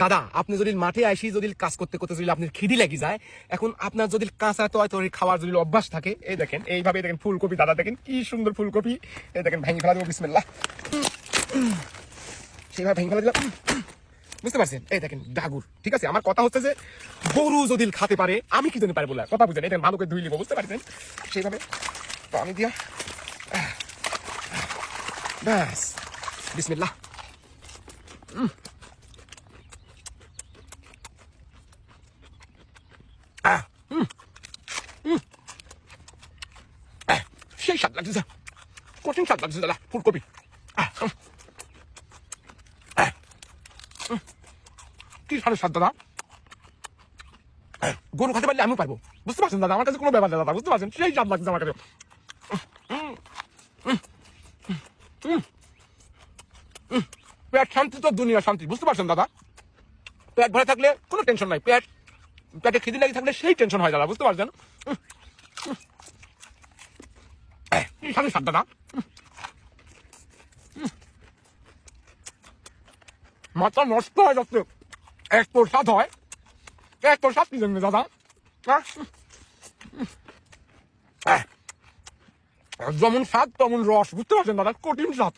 দাদা আপনি যদি মাঠে আইসি যদি কাজ করতে করতে যদি আপনার খিদি লেগে যায়, এখন আপনার যদি কাঁচা তরি খাওয়ার যদি অভ্যাস থাকে, এই দেখেন এইভাবে দেখেন ফুলকপি, দাদা দেখেন কি সুন্দর ফুলকপি, এই দেখেন ভেঙে ফেলা দেবো, বিসমিল্লাহ, সেইভাবে ভেঙে ফেলা দিলাম, বুঝতে পারছেন? এই দেখেন ডাগুর, ঠিক আছে? আমার কথা হচ্ছে যে গরু যদি খেতে পারে আমি কি জন্য পারে বলে কথা বুঝেন, এটা ভালো করে ধুই নিব, বুঝতে পারছেন? সেইভাবে তো আমি দিয়া ব্যাস, বিসমিল্লাহ, সেই স্বাদ লাগছে, কঠিন স্বাদ লাগছে দাদা ফুলকপি। কি স্বাদের স্বাদ দাদা, গরু খেতে পারলে আমিও পারবো, বুঝতে পারছেন দাদা? আমার কাছে কোনো ব্যাপার না দাদা, বুঝতে পারছেন? সেই স্বাদ লাগছে আমার কাছে। পেট শান্তি তো দুনিয়া শান্তি, বুঝতে পারছেন দাদা? পেট ভরে থাকলে কোনো টেনশন নাই, পেটে খিদে লেগে থাকলে সেই টেনশন হয় দাদা, বুঝতে পারছেন? কি স্বাদের স্বাদ দাদা, মাথা নষ্ট হয়ে যাচ্ছে, এক প্রসাদ হয়, এক প্রসাদ কি জন্য দাদা? যেমন স্বাদ তেমন রস, বুঝতে পারছেন দাদা? কঠিন স্বাদ।